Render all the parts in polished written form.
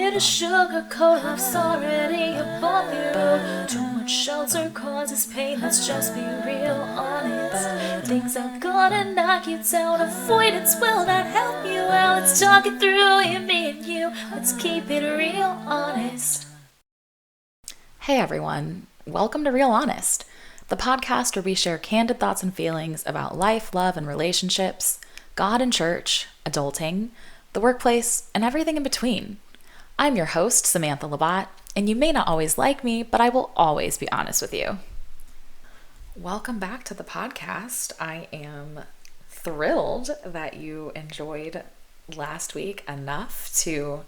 here to sugarcoat love's already a bumpy road. Too much shelter causes pain, let's just be real honest. Things are gonna knock you down, avoidance will not help you out. Let's talk it through, you, me, and you. Let's keep it real honest. Hey everyone, welcome to Real Honest, the podcast where we share candid thoughts and feelings about life, love, and relationships, God and church, adulting, the workplace, and everything in between. I'm your host, Samantha Labatt, and you may not always like me, but I will always be honest with you. Welcome back to the podcast. I am thrilled that you enjoyed last week enough to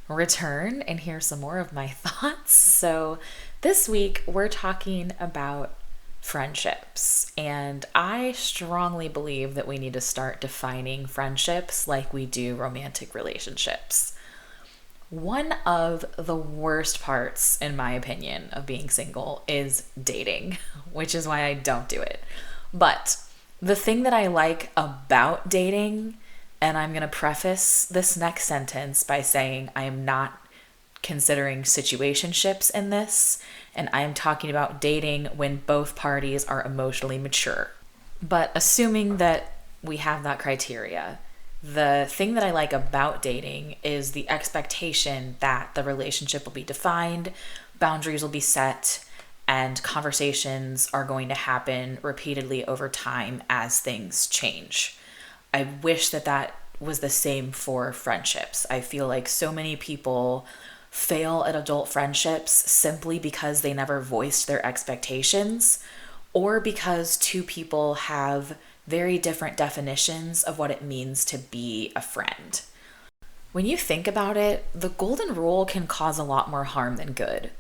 return and hear some more of my thoughts. So this week we're talking about friendships, and I strongly believe that we need to start defining friendships like we do romantic relationships. One of the worst parts, in my opinion, of being single is dating, which is why I don't do it. But the thing that I like about dating, and I'm going to preface this next sentence by saying I am not considering situationships in this, and I am talking about dating when both parties are emotionally mature. But assuming that we have that criteria, the thing that I like about dating is the expectation that the relationship will be defined, boundaries will be set, and conversations are going to happen repeatedly over time as things change. I wish that was the same for friendships. I feel like so many people fail at adult friendships simply because they never voiced their expectations, or because two people have very different definitions of what it means to be a friend. When you think about it, the golden rule can cause a lot more harm than good.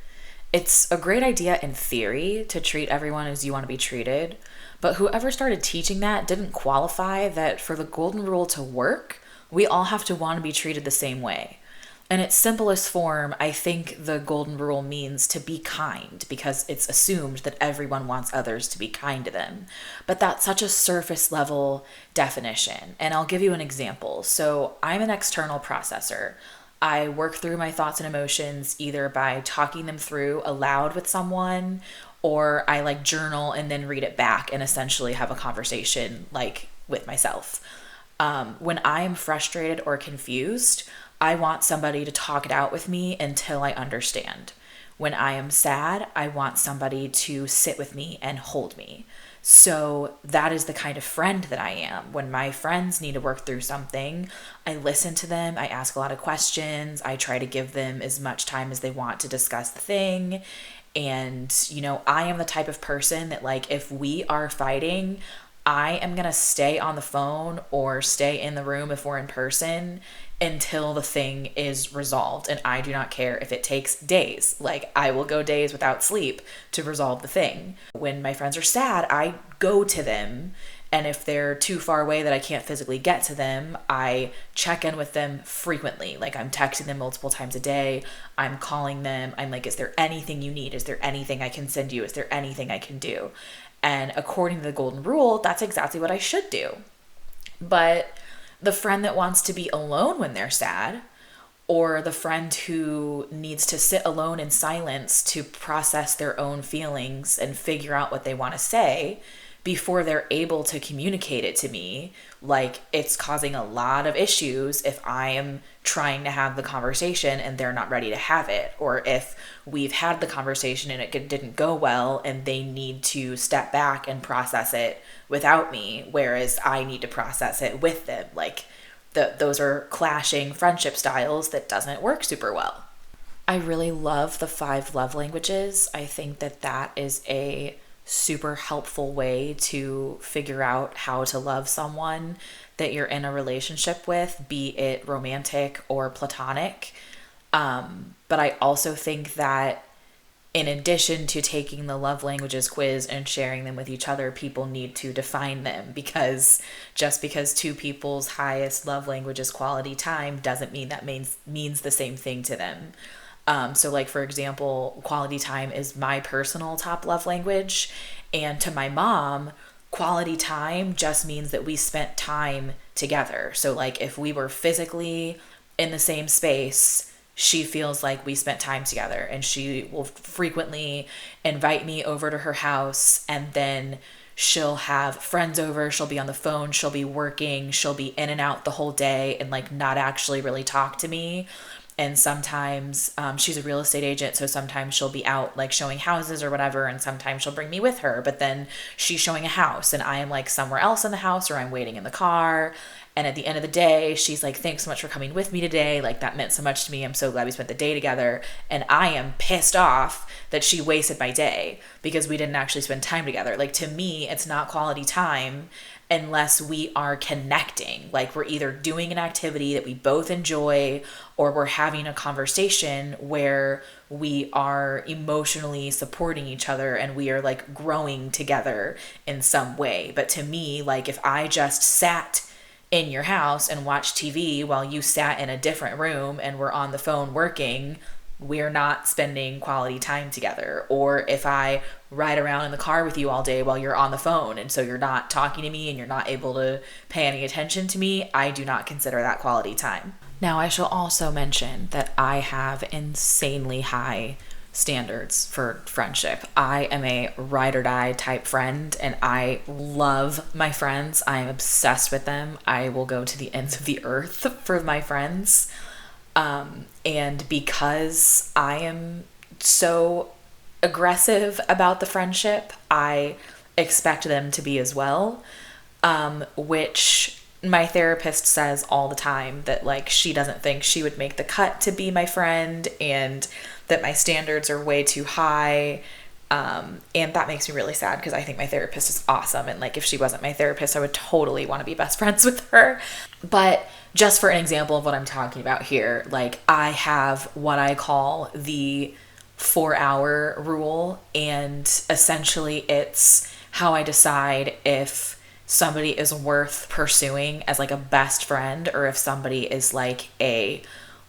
It's a great idea in theory to treat everyone as you want to be treated, but whoever started teaching that didn't qualify that for the golden rule to work, we all have to want to be treated the same way. In its simplest form, I think the golden rule means to be kind, because it's assumed that everyone wants others to be kind to them. But that's such a surface level definition. And I'll give you an example. So I'm an external processor. I work through my thoughts and emotions either by talking them through aloud with someone, or I journal and then read it back and essentially have a conversation with myself. When I am frustrated or confused, I want somebody to talk it out with me until I understand. When I am sad, I want somebody to sit with me and hold me. So that is the kind of friend that I am. When my friends need to work through something, I listen to them, I ask a lot of questions, I try to give them as much time as they want to discuss the thing. And, I am the type of person that if we are fighting, I am going to stay on the phone or stay in the room if we're in person until the thing is resolved. And I do not care if it takes days. I will go days without sleep to resolve the thing. When my friends are sad, I go to them. And if they're too far away that I can't physically get to them, I check in with them frequently. I'm texting them multiple times a day. I'm calling them. I'm like, is there anything you need? Is there anything I can send you? Is there anything I can do? And according to the golden rule, that's exactly what I should do. But the friend that wants to be alone when they're sad, or the friend who needs to sit alone in silence to process their own feelings and figure out what they want to say before they're able to communicate it to me, it's causing a lot of issues if I am trying to have the conversation and they're not ready to have it, or if we've had the conversation and it didn't go well and they need to step back and process it without me, whereas I need to process it with them. Those are clashing friendship styles that doesn't work super well. I really love the 5 love languages. I think that is a super helpful way to figure out how to love someone that you're in a relationship with, be it romantic or platonic. But I also think that in addition to taking the love languages quiz and sharing them with each other, people need to define them, because just because two people's highest love language is quality time doesn't mean that means the same thing to them. So for example, quality time is my personal top love language. And to my mom, quality time just means that we spent time together. So if we were physically in the same space she feels like we spent time together, and she will frequently invite me over to her house, and then she'll have friends over, she'll be on the phone, she'll be working, she'll be in and out the whole day and like not actually really talk to me. And sometimes she's a real estate agent, so sometimes she'll be out like showing houses or whatever, and sometimes she'll bring me with her, but then she's showing a house and I am like somewhere else in the house, or I'm waiting in the car. And at the end of the day, she's like, thanks so much for coming with me today. Like, that meant so much to me. I'm so glad we spent the day together. And I am pissed off that she wasted my day because we didn't actually spend time together. Like, to me, it's not quality time unless we are connecting. Like, we're either doing an activity that we both enjoy, or we're having a conversation where we are emotionally supporting each other and we are like growing together in some way. But to me, like, if I just sat in your house and watch TV while you sat in a different room and were on the phone working, we're not spending quality time together. Or if I ride around in the car with you all day while you're on the phone, and so you're not talking to me and you're not able to pay any attention to me, I do not consider that quality time. Now, I shall also mention that I have insanely high standards for friendship. I am a ride or die type friend, and I love my friends. I am obsessed with them. I will go to the ends of the earth for my friends. And because I am so aggressive about the friendship, I expect them to be as well, which my therapist says all the time that like she doesn't think she would make the cut to be my friend, and that my standards are way too high. And that makes me really sad because I think my therapist is awesome. And like, if she wasn't my therapist, I would totally want to be best friends with her. But just for an example of what I'm talking about here, like, I have what I call the 4-hour rule. And essentially it's how I decide if somebody is worth pursuing as like a best friend, or if somebody is like a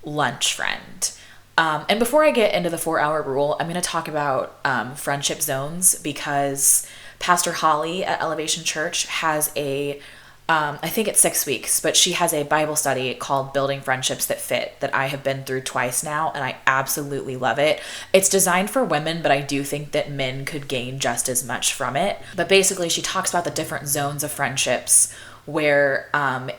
lunch friend. And before I get into the 4-hour rule, I'm going to talk about friendship zones, because Pastor Holly at Elevation Church has I think it's 6 weeks, but she has a Bible study called Building Friendships That Fit that I have been through twice now, and I absolutely love it. It's designed for women, but I do think that men could gain just as much from it. But basically, she talks about the different zones of friendships, where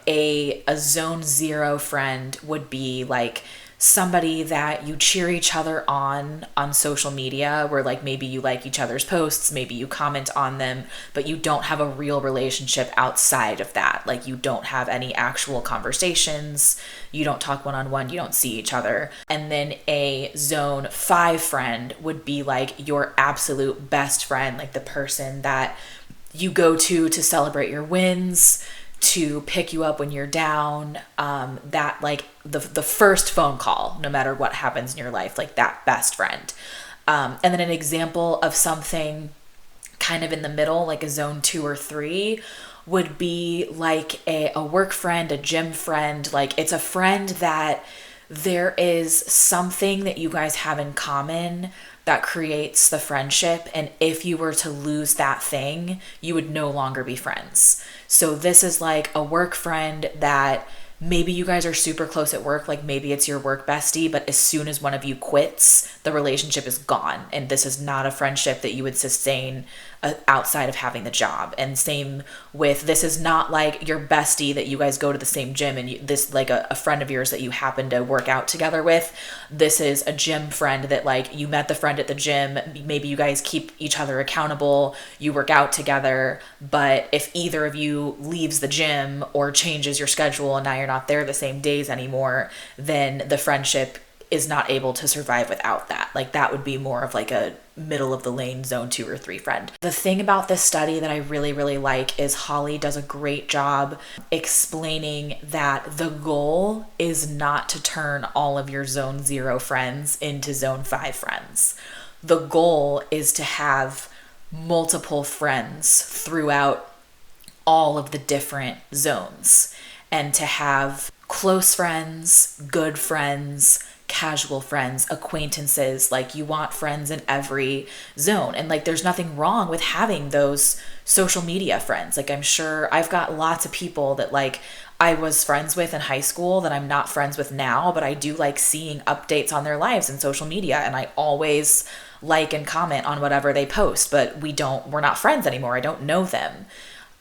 a zone 0 friend would be like somebody that you cheer each other on social media, where like maybe you like each other's posts, maybe you comment on them, but you don't have a real relationship outside of that. Like, you don't have any actual conversations, you don't talk one-on-one, you don't see each other. And then a zone 5 friend would be like your absolute best friend, like the person that you go to celebrate your wins, to pick you up when you're down, that like the first phone call, no matter what happens in your life, like that best friend. And then an example of something kind of in the middle, like a zone 2 or 3, would be like a work friend, a gym friend. Like, it's a friend that there is something that you guys have in common that creates the friendship. And if you were to lose that thing, you would no longer be friends. So this is like a work friend that maybe you guys are super close at work, like maybe it's your work bestie, but as soon as one of you quits, the relationship is gone. And this is not a friendship that you would sustain outside of having the job. And same with, this is not like your bestie that you guys go to the same gym and this like a friend of yours that you happen to work out together with. This is a gym friend that like you met the friend at the gym, maybe you guys keep each other accountable, you work out together, but if either of you leaves the gym or changes your schedule and now you're not there the same days anymore, then the friendship is not able to survive without that. Like, that would be more of like a middle of the lane zone 2 or 3 friend. The thing about this study that I really, really like is Holly does a great job explaining that the goal is not to turn all of your zone 0 friends into zone 5 friends. The goal is to have multiple friends throughout all of the different zones, and to have close friends, good friends, casual friends, acquaintances. Like, you want friends in every zone. And like, there's nothing wrong with having those social media friends. Like, I'm sure I've got lots of people that like I was friends with in high school that I'm not friends with now, but I do like seeing updates on their lives in social media, and I always like and comment on whatever they post, but we're not friends anymore. I don't know them.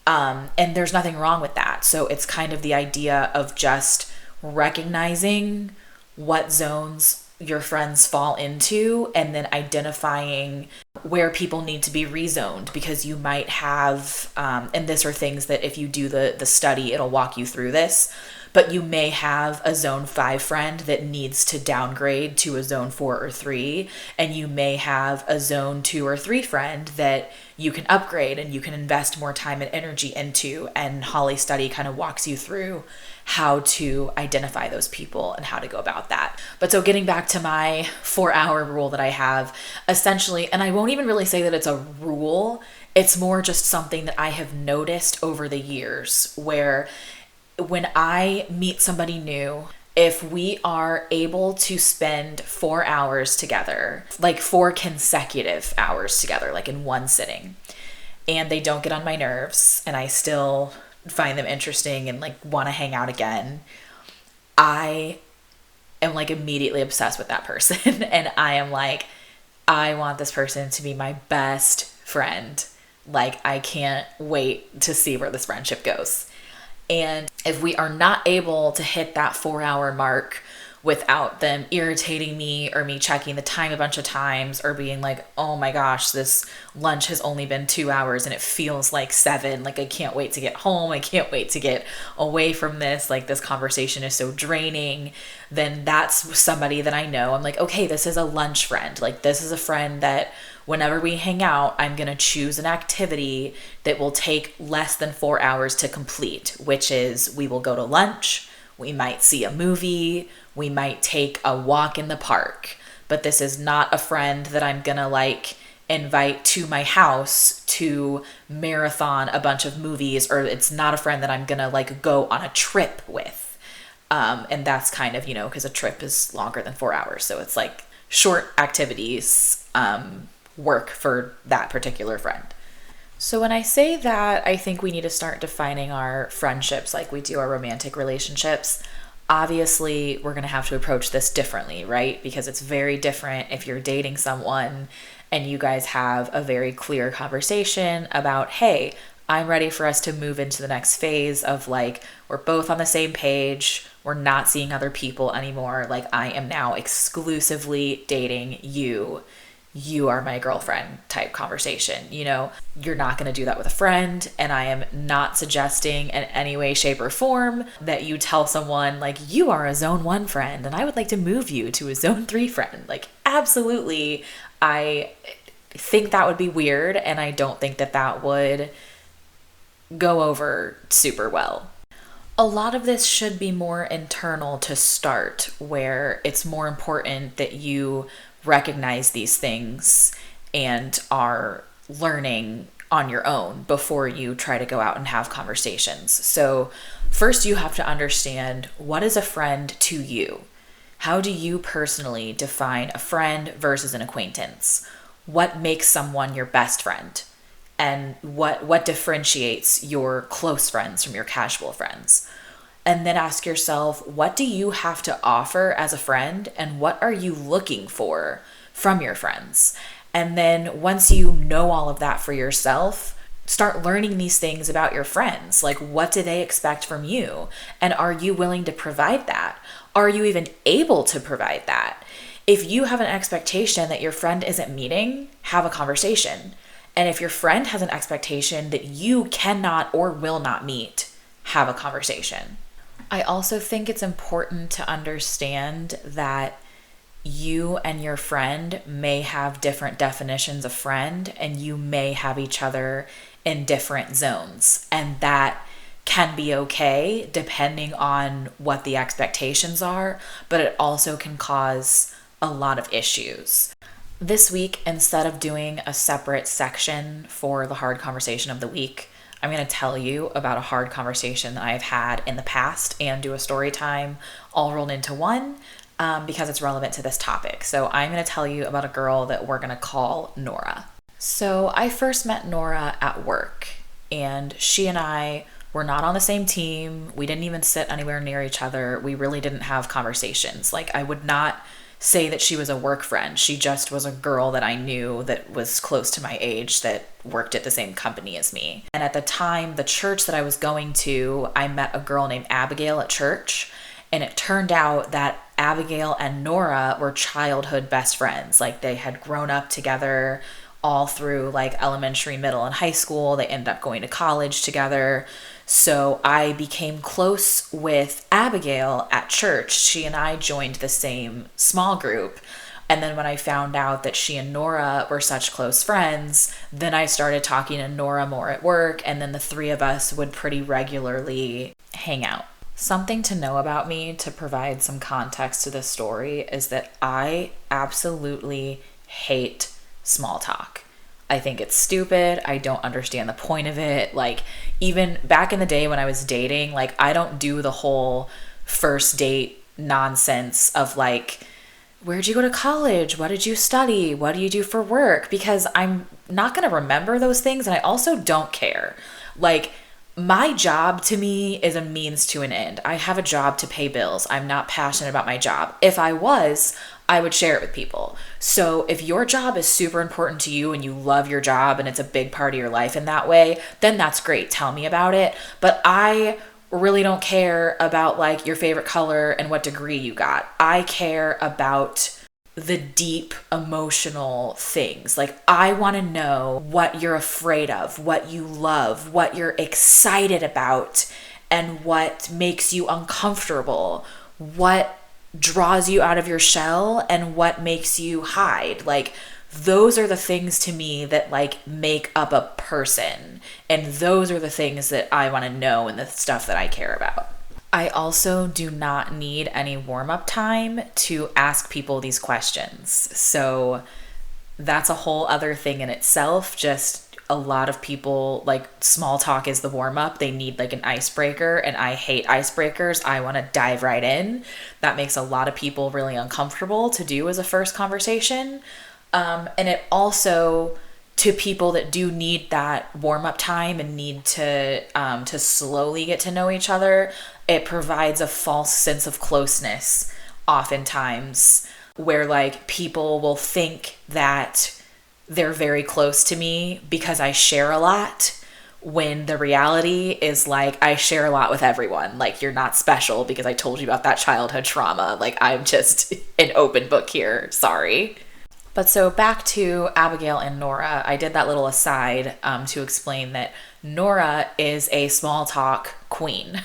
And there's nothing wrong with that. So it's kind of the idea of just recognizing what zones your friends fall into, and then identifying where people need to be rezoned, because you might have, and this are things that if you do the study, it'll walk you through this, but you may have a zone 5 friend that needs to downgrade to a zone 4 or 3, and you may have a zone 2 or 3 friend that you can upgrade and you can invest more time and energy into. And Holly's study kind of walks you through how to identify those people and how to go about that. But so getting back to my 4-hour rule that I have, essentially, and I won't even really say that it's a rule, it's more just something that I have noticed over the years, where when I meet somebody new, if we are able to spend 4 hours together, like 4 consecutive hours together, like in one sitting, and they don't get on my nerves and I still find them interesting and like want to hang out again, I am like immediately obsessed with that person. And I am like, I want this person to be my best friend. Like, I can't wait to see where this friendship goes. And if we are not able to hit that 4-hour mark without them irritating me or me checking the time a bunch of times or being like, oh my gosh, this lunch has only been 2 hours and it feels like 7. Like, I can't wait to get home. I can't wait to get away from this. Like, this conversation is so draining. Then that's somebody that I know. I'm like, okay, this is a lunch friend. Like, this is a friend that whenever we hang out, I'm going to choose an activity that will take less than 4 hours to complete, which is we will go to lunch, we might see a movie, we might take a walk in the park. But this is not a friend that I'm going to like invite to my house to marathon a bunch of movies, or it's not a friend that I'm going to like go on a trip with. And that's kind of, because a trip is longer than 4 hours. So it's like short activities, work for that particular friend. So when I say that, I think we need to start defining our friendships like we do our romantic relationships. Obviously, we're going to have to approach this differently, right? Because it's very different if you're dating someone and you guys have a very clear conversation about, hey, I'm ready for us to move into the next phase of like, we're both on the same page. We're not seeing other people anymore. Like, I am now exclusively dating you. You are my girlfriend type conversation. You're not going to do that with a friend. And I am not suggesting in any way, shape, or form that you tell someone like, you are a zone 1 friend and I would like to move you to a zone 3 friend. Like, absolutely. I think that would be weird. And I don't think that that would go over super well. A lot of this should be more internal to start, where it's more important that you recognize these things and are learning on your own before you try to go out and have conversations. So first you have to understand, what is a friend to you? How do you personally define a friend versus an acquaintance? What makes someone your best friend? And what differentiates your close friends from your casual friends? And then ask yourself, what do you have to offer as a friend, and what are you looking for from your friends? And then once you know all of that for yourself, start learning these things about your friends. Like, what do they expect from you? And are you willing to provide that? Are you even able to provide that? If you have an expectation that your friend isn't meeting, have a conversation. And if your friend has an expectation that you cannot or will not meet, have a conversation. I also think it's important to understand that you and your friend may have different definitions of friend, and you may have each other in different zones. And that can be okay depending on what the expectations are, but it also can cause a lot of issues. This week, instead of doing a separate section for the hard conversation of the week, I'm going to tell you about a hard conversation that I've had in the past and do a story time all rolled into one, because it's relevant to this topic. So I'm going to tell you about a girl that we're going to call Nora. So I first met Nora at work, and she and I We're not on the same team. We didn't even sit anywhere near each other. We really didn't have conversations. Like, I would not say that she was a work friend. She just was a girl that I knew that was close to my age that worked at the same company as me. And at the time, the church that I was going to, I met a girl named Abigail at church. And it turned out that Abigail and Nora were childhood best friends. Like, they had grown up together all through like elementary, middle, and high school. They ended up going to college together. So I became close with Abigail at church. She and I joined the same small group. And then when I found out that she and Nora were such close friends, then I started talking to Nora more at work. And then the three of us would pretty regularly hang out. Something to know about me to provide some context to this story is that I absolutely hate small talk. I think it's stupid. I don't understand the point of it. Like, even back in the day when I was dating, like, I don't do the whole first date nonsense of like, where'd you go to college? What did you study? What do you do for work? Because I'm not going to remember those things. And I also don't care. Like, my job to me is a means to an end. I have a job to pay bills. I'm not passionate about my job. If I was, I would share it with people. So if your job is super important to you and you love your job and it's a big part of your life in that way, then that's great. Tell me about it. But I really don't care about like your favorite color and what degree you got. I care about the deep emotional things. Like, I want to know what you're afraid of, what you love, what you're excited about, and what makes you uncomfortable, what draws you out of your shell, and what makes you hide. Like, those are the things to me that like make up a person. And those are the things that I want to know and the stuff that I care about. I also do not need any warm-up time to ask people these questions. So that's a whole other thing in itself. Just a lot of people, like, small talk is the warm-up. They need like an icebreaker, and I hate icebreakers. I want to dive right in. That makes a lot of people really uncomfortable to do as a first conversation. And it also, to people that do need that warm-up time and need to slowly get to know each other, it provides a false sense of closeness oftentimes, where like people will think that they're very close to me because I share a lot, when the reality is like, I share a lot with everyone. Like, you're not special because I told you about that childhood trauma. Like, I'm just an open book here. Sorry. But so back to Abigail and Nora, I did that little aside to explain that Nora is a small talk queen.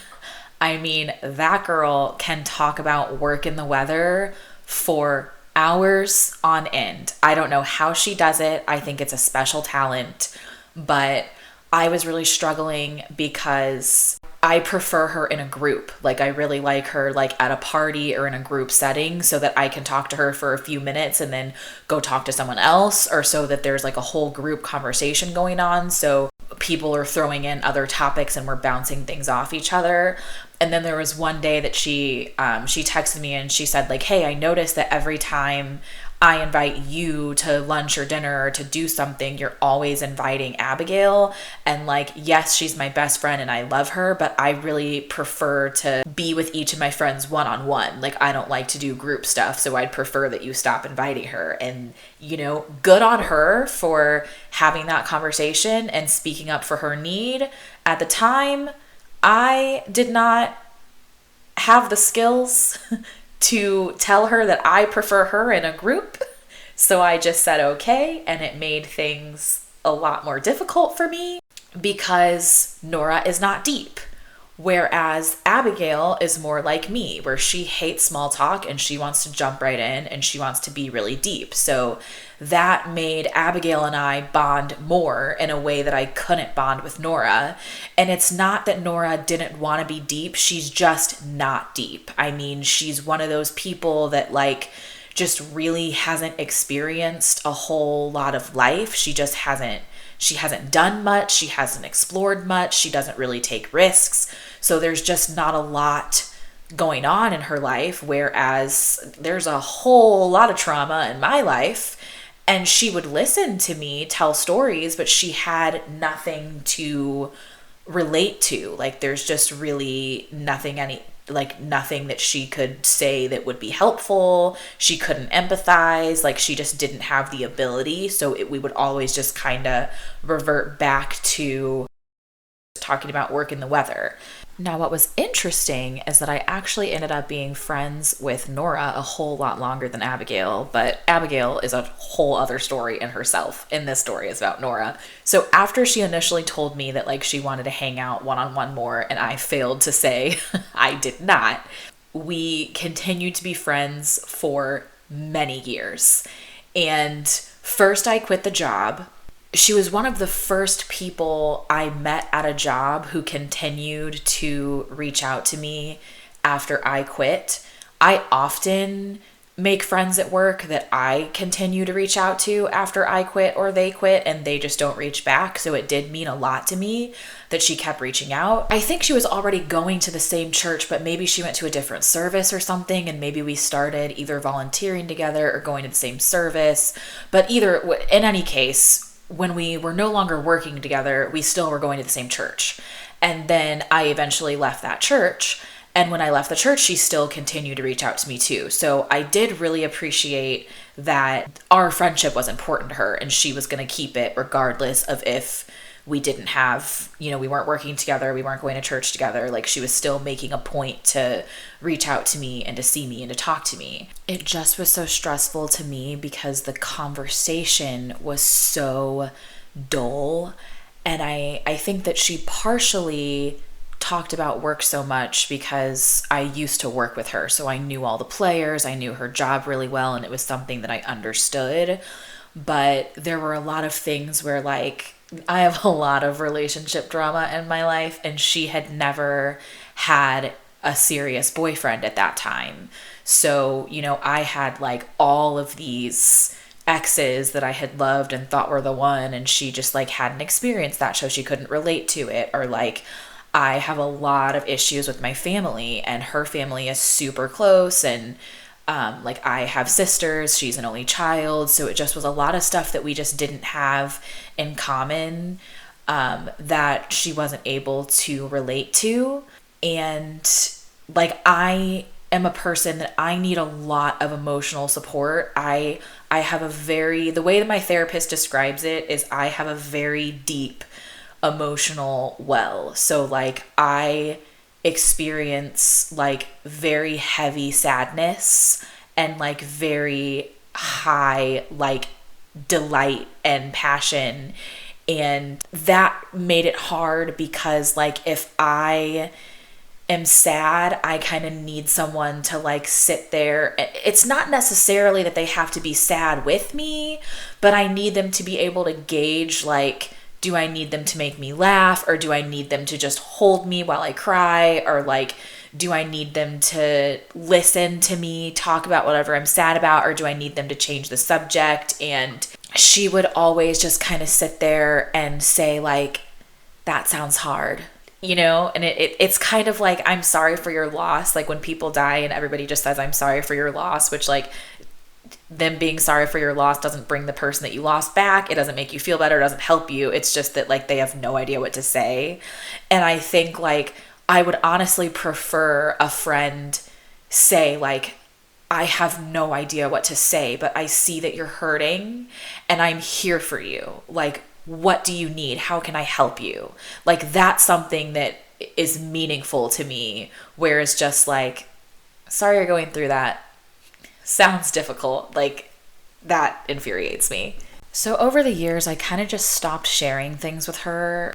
I mean, that girl can talk about work and the weather for hours on end. I don't know how she does it. I think it's a special talent, but I was really struggling because I prefer her in a group. Like, I really like her like at a party or in a group setting, so that I can talk to her for a few minutes and then go talk to someone else, or so that there's like a whole group conversation going on. So people are throwing in other topics and we're bouncing things off each other. And then there was one day that she texted me and she said like, hey, I noticed that every time I invite you to lunch or dinner or to do something, you're always inviting Abigail. And like, yes, she's my best friend and I love her, but I really prefer to be with each of my friends one-on-one. Like, I don't like to do group stuff, so I'd prefer that you stop inviting her. And, you know, good on her for having that conversation and speaking up for her need. At the time, I did not have the skills to tell her that I prefer her in a group. So I just said okay, and it made things a lot more difficult for me because Nora is not deep. Whereas Abigail is more like me, where she hates small talk and she wants to jump right in and she wants to be really deep. So that made Abigail and I bond more in a way that I couldn't bond with Nora. And it's not that Nora didn't want to be deep. She's just not deep. I mean, she's one of those people that like just really hasn't experienced a whole lot of life. She hasn't done much. She hasn't explored much. She doesn't really take risks. So there's just not a lot going on in her life, whereas there's a whole lot of trauma in my life. And she would listen to me tell stories, but she had nothing to relate to. Like there's just really nothing that she could say that would be helpful. She couldn't empathize. Like she just didn't have the ability. So we would always just kind of revert back to talking about work and the weather. Now, what was interesting is that I actually ended up being friends with Nora a whole lot longer than Abigail, but Abigail is a whole other story in herself, and this story is about Nora. So after she initially told me that like she wanted to hang out one-on-one more, and I failed to say I did not, we continued to be friends for many years. And first I quit the job. She was one of the first people I met at a job who continued to reach out to me after I quit. I often make friends at work that I continue to reach out to after I quit or they quit, and they just don't reach back. So it did mean a lot to me that she kept reaching out. I think she was already going to the same church, but maybe she went to a different service or something, and maybe we started either volunteering together or going to the same service. But in any case, when we were no longer working together, we still were going to the same church. And then I eventually left that church. And when I left the church, she still continued to reach out to me too. So I did really appreciate that our friendship was important to her, and she was going to keep it regardless of if we didn't have, we weren't working together, we weren't going to church together. Like she was still making a point to reach out to me and to see me and to talk to me. It just was so stressful to me because the conversation was so dull. And I think that she partially talked about work so much because I used to work with her. So I knew all the players, I knew her job really well, and it was something that I understood. But there were a lot of things where like, I have a lot of relationship drama in my life, and she had never had a serious boyfriend at that time. So, I had like all of these exes that I had loved and thought were the one, and she just like hadn't experienced that, so she couldn't relate to it. Or like, I have a lot of issues with my family, and her family is super close, and like I have sisters, she's an only child. So it just was a lot of stuff that we just didn't have in common, that she wasn't able to relate to. And like, I am a person that I need a lot of emotional support. I have the way that my therapist describes it is I have a very deep emotional well. So like I experience like very heavy sadness and like very high like delight and passion, and that made it hard because like if I am sad, I kind of need someone to like sit there. It's not necessarily that they have to be sad with me, but I need them to be able to gauge like, do I need them to make me laugh, or do I need them to just hold me while I cry, or like, do I need them to listen to me talk about whatever I'm sad about, or do I need them to change the subject? And she would always just kind of sit there and say like, that sounds hard, and it's kind of like, I'm sorry for your loss. Like when people die and everybody just says, I'm sorry for your loss, which like, them being sorry for your loss doesn't bring the person that you lost back. It doesn't make you feel better. It doesn't help you. It's just that like they have no idea what to say. And I think like I would honestly prefer a friend say like, I have no idea what to say, but I see that you're hurting and I'm here for you. Like, what do you need? How can I help you? Like, that's something that is meaningful to me, whereas just like, sorry you're going through that. Sounds difficult. Like, that infuriates me. So over the years, I kind of just stopped sharing things with her.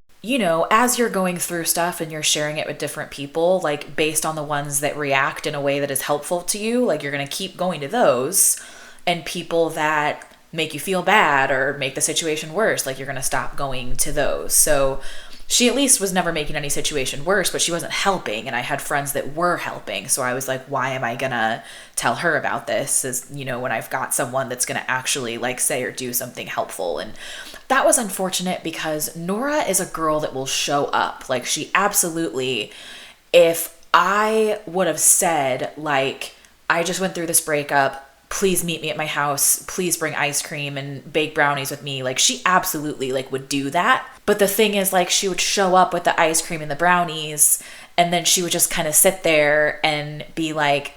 As you're going through stuff and you're sharing it with different people, like based on the ones that react in a way that is helpful to you, like you're going to keep going to those, and people that make you feel bad or make the situation worse, like you're going to stop going to those. So she at least was never making any situation worse, but she wasn't helping. And I had friends that were helping. So I was like, why am I going to tell her about this? When I've got someone that's going to actually like say or do something helpful. And that was unfortunate because Nora is a girl that will show up. Like she absolutely, if I would have said like, I just went through this breakup, please meet me at my house. Please bring ice cream and bake brownies with me. Like, she absolutely like would do that. But the thing is, like, she would show up with the ice cream and the brownies, and then she would just kind of sit there and be like,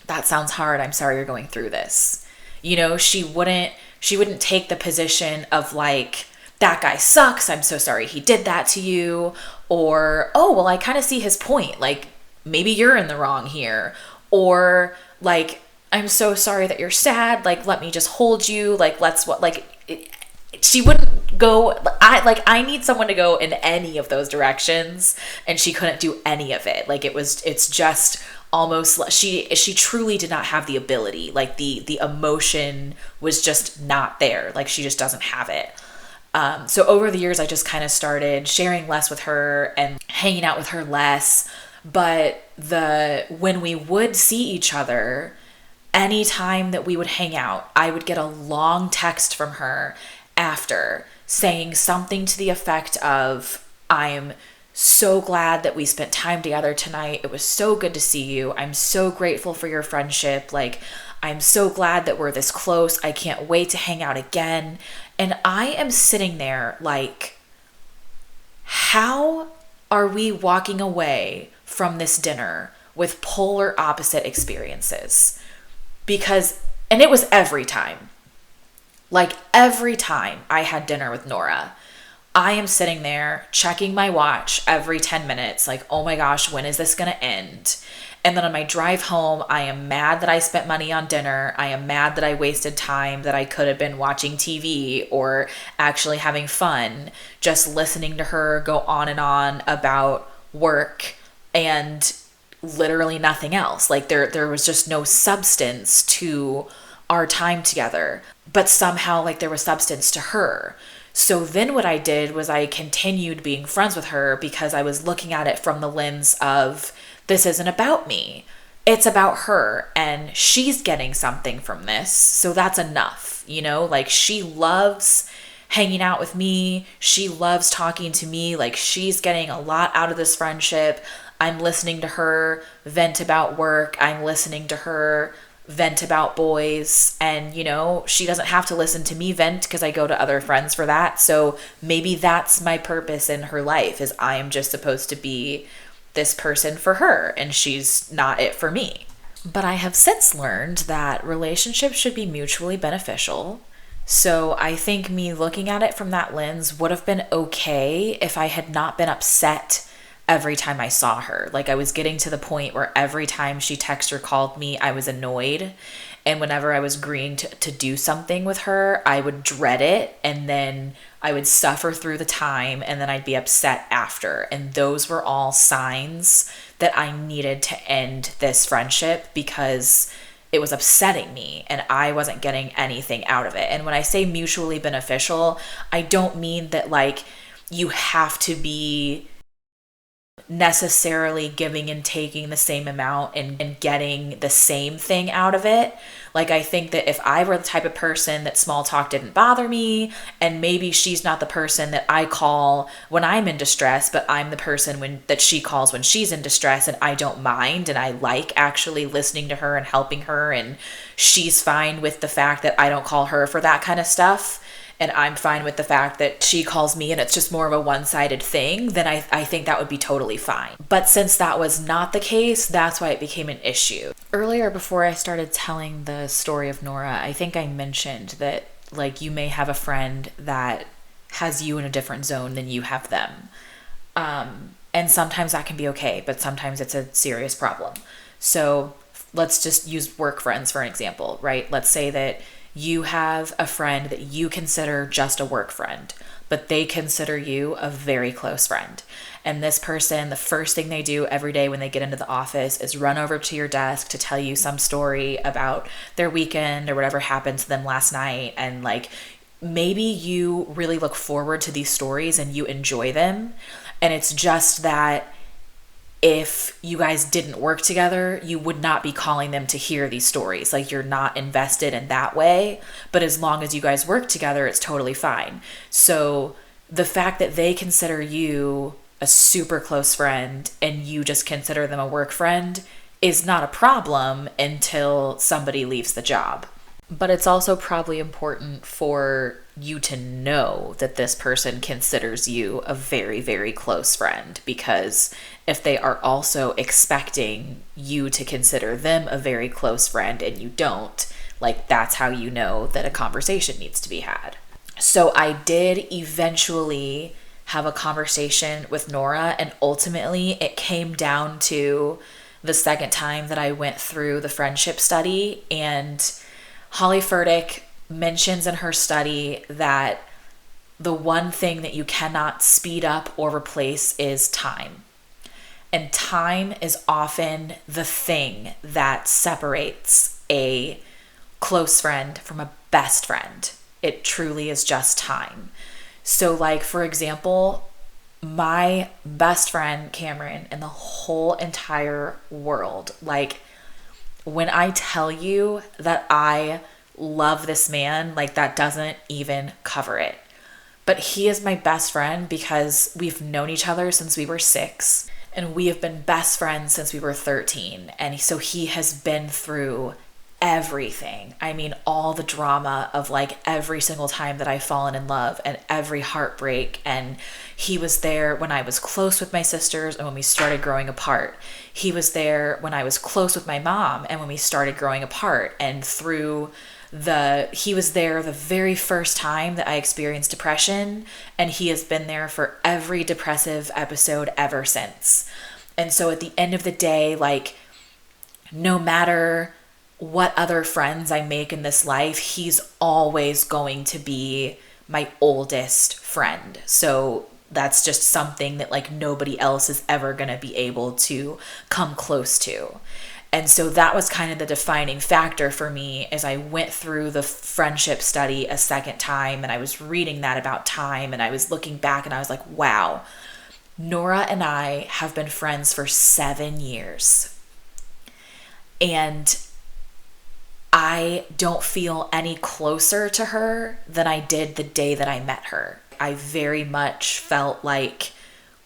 that sounds hard. I'm sorry you're going through this. You know, she wouldn't take the position of like, that guy sucks. I'm so sorry he did that to you. Or, oh, well, I kind of see his point. Like, maybe you're in the wrong here. Or like, I'm so sorry that you're sad. Like, let me just hold you. Like, she wouldn't go, I need someone to go in any of those directions, and she couldn't do any of it. Like, it's just almost, she truly did not have the ability. Like, the emotion was just not there. Like, she just doesn't have it. So over the years, I just kind of started sharing less with her and hanging out with her less. But when we would see each other, anytime that we would hang out, I would get a long text from her after saying something to the effect of, I'm so glad that we spent time together tonight. It was so good to see you. I'm so grateful for your friendship. Like, I'm so glad that we're this close. I can't wait to hang out again. And I am sitting there like, how are we walking away from this dinner with polar opposite experiences? Because, and it was every time. Like, every time I had dinner with Nora, I am sitting there checking my watch every 10 minutes, like, oh my gosh, when is this going to end? And then on my drive home, I am mad that I spent money on dinner. I am mad that I wasted time that I could have been watching TV or actually having fun, just listening to her go on and on about work and literally nothing else. Like, there was just no substance to our time together, but somehow, like, there was substance to her. So then what I did was I continued being friends with her because I was looking at it from the lens of, this isn't about me. It's about her, and she's getting something from this. So that's enough, you know? Like, she loves hanging out with me. She loves talking to me. Like, she's getting a lot out of this friendship. I'm listening to her vent about work. I'm listening to her vent about boys. And, you know, she doesn't have to listen to me vent because I go to other friends for that. So maybe that's my purpose in her life, is I am just supposed to be this person for her, and she's not it for me. But I have since learned that relationships should be mutually beneficial. So I think me looking at it from that lens would have been okay if I had not been upset every time I saw her. Like, I was getting to the point where every time she texted or called me, I was annoyed. And whenever I was agreeing to do something with her, I would dread it, and then I would suffer through the time, and then I'd be upset after. And those were all signs that I needed to end this friendship because it was upsetting me and I wasn't getting anything out of it. And when I say mutually beneficial, I don't mean that like you have to be necessarily giving and taking the same amount and getting the same thing out of it. Like, I think that if I were the type of person that small talk didn't bother me, and maybe she's not the person that I call when I'm in distress, but I'm the person that she calls when she's in distress, and I don't mind, and I like actually listening to her and helping her, and she's fine with the fact that I don't call her for that kind of stuff, and I'm fine with the fact that she calls me and it's just more of a one-sided thing, then I think that would be totally fine. But since that was not the case, that's why it became an issue. Earlier, before I started telling the story of Nora, I think I mentioned that like you may have a friend that has you in a different zone than you have them. And sometimes that can be okay, but sometimes it's a serious problem. So let's just use work friends for an example, right? Let's say that you have a friend that you consider just a work friend, but they consider you a very close friend. And this person, the first thing they do every day when they get into the office is run over to your desk to tell you some story about their weekend or whatever happened to them last night. And like, maybe you really look forward to these stories and you enjoy them. And it's just that if you guys didn't work together, you would not be calling them to hear these stories. Like, you're not invested in that way. But as long as you guys work together, it's totally fine. So the fact that they consider you a super close friend and you just consider them a work friend is not a problem until somebody leaves the job. But it's also probably important for you to know that this person considers you a very, very close friend, because if they are also expecting you to consider them a very close friend and you don't, like, that's how you know that a conversation needs to be had. So I did eventually have a conversation with Nora, and ultimately it came down to the second time that I went through the friendship study. And Holly Furtick mentions in her study that the one thing that you cannot speed up or replace is time. And time is often the thing that separates a close friend from a best friend. It truly is just time. So, like, for example, my best friend Cameron in the whole entire world, like, when I tell you that I love this man, like, that doesn't even cover it. But he is my best friend because we've known each other since we were 6, and we have been best friends since we were 13. And so he has been through everything. I mean, all the drama of, like, every single time that I've fallen in love and every heartbreak. And he was there when I was close with my sisters and when we started growing apart. He was there when I was close with my mom and when we started growing apart. And he was there the very first time that I experienced depression, and he has been there for every depressive episode ever since. And so at the end of the day, like, no matter what other friends I make in this life, he's always going to be my oldest friend. So that's just something that, like, nobody else is ever going to be able to come close to. And so that was kind of the defining factor for me as I went through the friendship study a second time, and I was reading that about time, and I was looking back and I was like, wow, Nora and I have been friends for 7 years. And I don't feel any closer to her than I did the day that I met her. I very much felt like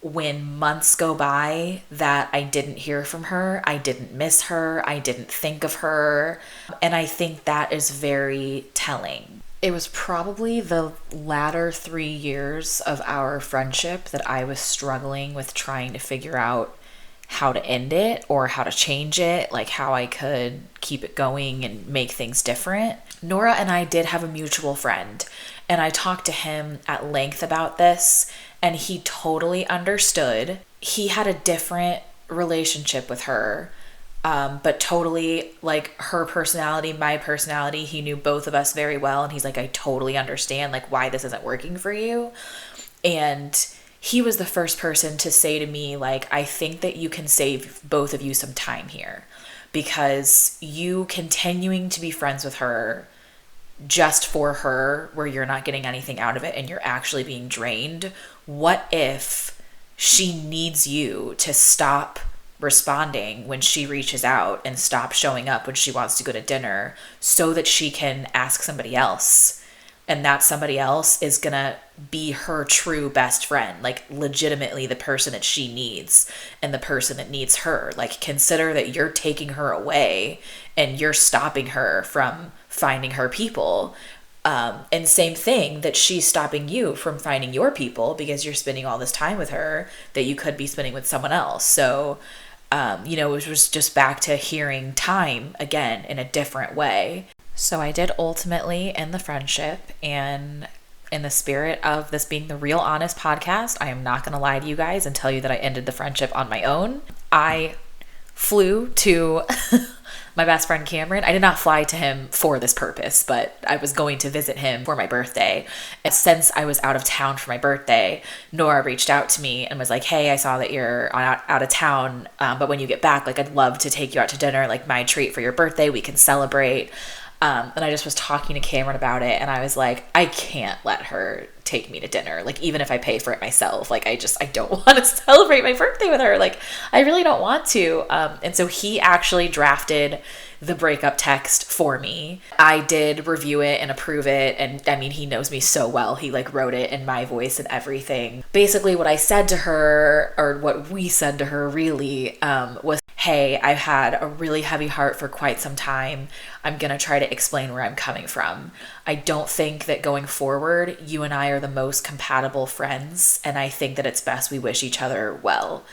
when months go by that I didn't hear from her, I didn't miss her, I didn't think of her. And I think that is very telling. It was probably the latter 3 years of our friendship that I was struggling with trying to figure out how to end it or how to change it, like how I could keep it going and make things different. Nora and I did have a mutual friend, and I talked to him at length about this, and he totally understood. He had a different relationship with her, but totally, like, her personality, my personality, he knew both of us very well, and he's like, I totally understand, like, why this isn't working for you. And he was the first person to say to me, like, I think that you can save both of you some time here, because you continuing to be friends with her just for her, where you're not getting anything out of it and you're actually being drained. What if she needs you to stop responding when she reaches out and stop showing up when she wants to go to dinner so that she can ask somebody else? And that somebody else is going to be her true best friend, like, legitimately the person that she needs and the person that needs her. Like, consider that you're taking her away and you're stopping her from finding her people. And same thing, that she's stopping you from finding your people because you're spending all this time with her that you could be spending with someone else. So, it was just back to hearing time again in a different way. So I did ultimately end the friendship, and in the spirit of this being the Real Honest podcast, I am not going to lie to you guys and tell you that I ended the friendship on my own. I flew to my best friend Cameron. I did not fly to him for this purpose, but I was going to visit him for my birthday. And since I was out of town for my birthday, Nora reached out to me and was like, hey, I saw that you're out of town, but when you get back, like, I'd love to take you out to dinner, like, my treat for your birthday, we can celebrate. And I just was talking to Cameron about it, and I was like, I can't let her take me to dinner. Like, even if I pay for it myself, like, I don't want to celebrate my birthday with her. Like, I really don't want to. And so he actually drafted the breakup text for me. I did review it and approve it. And I mean, he knows me so well. He like wrote it in my voice and everything. Basically what I said to her, or what we said to her really, was, hey, I've had a really heavy heart for quite some time. I'm going to try to explain where I'm coming from. I don't think that going forward, you and I are the most compatible friends. And I think that it's best we wish each other well.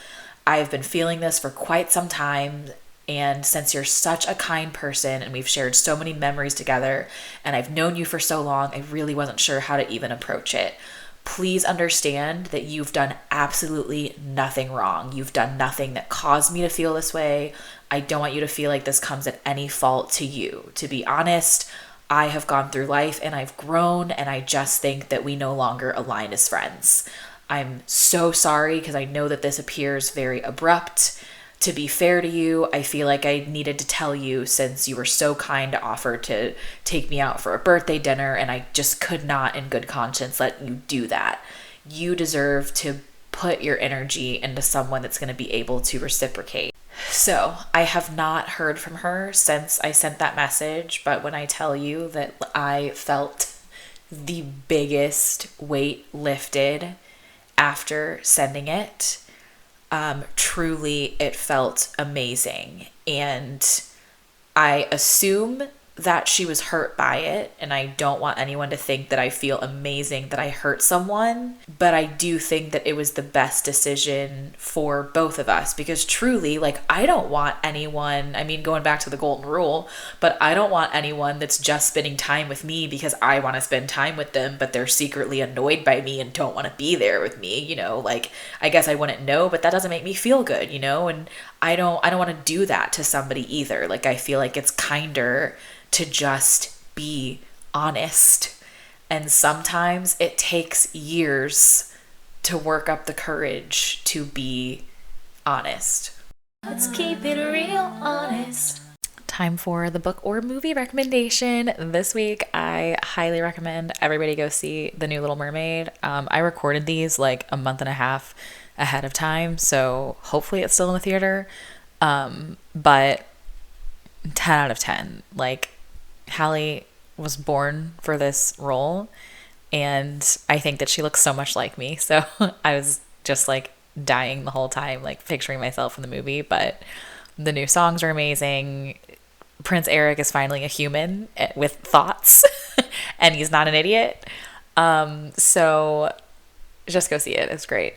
I've been feeling this for quite some time. And since you're such a kind person and we've shared so many memories together and I've known you for so long, I really wasn't sure how to even approach it. Please understand that you've done absolutely nothing wrong. You've done nothing that caused me to feel this way. I don't want you to feel like this comes at any fault to you. To be honest, I have gone through life and I've grown, and I just think that we no longer align as friends. I'm so sorry because I know that this appears very abrupt. To be fair to you, I feel like I needed to tell you since you were so kind to offer to take me out for a birthday dinner, and I just could not in good conscience let you do that. You deserve to put your energy into someone that's going to be able to reciprocate. So I have not heard from her since I sent that message, but when I tell you that I felt the biggest weight lifted after sending it, truly it felt amazing. And I assume that she was hurt by it, and I don't want anyone to think that I feel amazing that I hurt someone, but I do think that it was the best decision for both of us, because truly, like, I don't want anyone, I mean, going back to the golden rule, but I don't want anyone that's just spending time with me because I want to spend time with them, but they're secretly annoyed by me and don't want to be there with me, you know, like, I guess I wouldn't know, but that doesn't make me feel good, you know, and I don't want to do that to somebody either. Like, I feel like it's kinder to just be honest. And sometimes it takes years to work up the courage to be honest. Let's keep it real honest. Time for the book or movie recommendation. This week, I highly recommend everybody go see The New Little Mermaid. I recorded these like a month and a half ahead of time, so hopefully it's still in the theater. But 10 out of 10. Like, Hallie was born for this role, and I think that she looks so much like me. So I was just like dying the whole time, like picturing myself in the movie. But the new songs are amazing. Prince Eric is finally a human with thoughts, and he's not an idiot. So just go see it. It's great.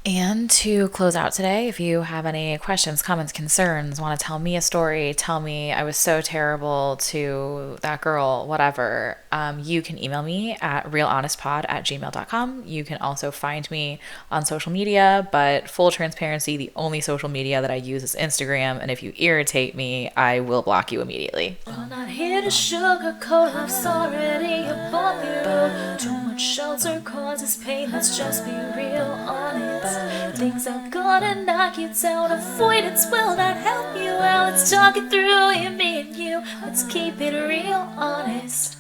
And to close out today, if you have any questions, comments, concerns, want to tell me a story, tell me I was so terrible to that girl, whatever, you can email me at realhonestpod@gmail.com. You can also find me on social media, but full transparency, the only social media that I use is Instagram, and if you irritate me, I will block you immediately. I'm not here to sugarcoat love's already above you. Too much shelter causes pain, let's just be real honest. Things are gonna knock you down, avoidance will not help you out. Let's talk it through, you, me, and you. Let's keep it real honest.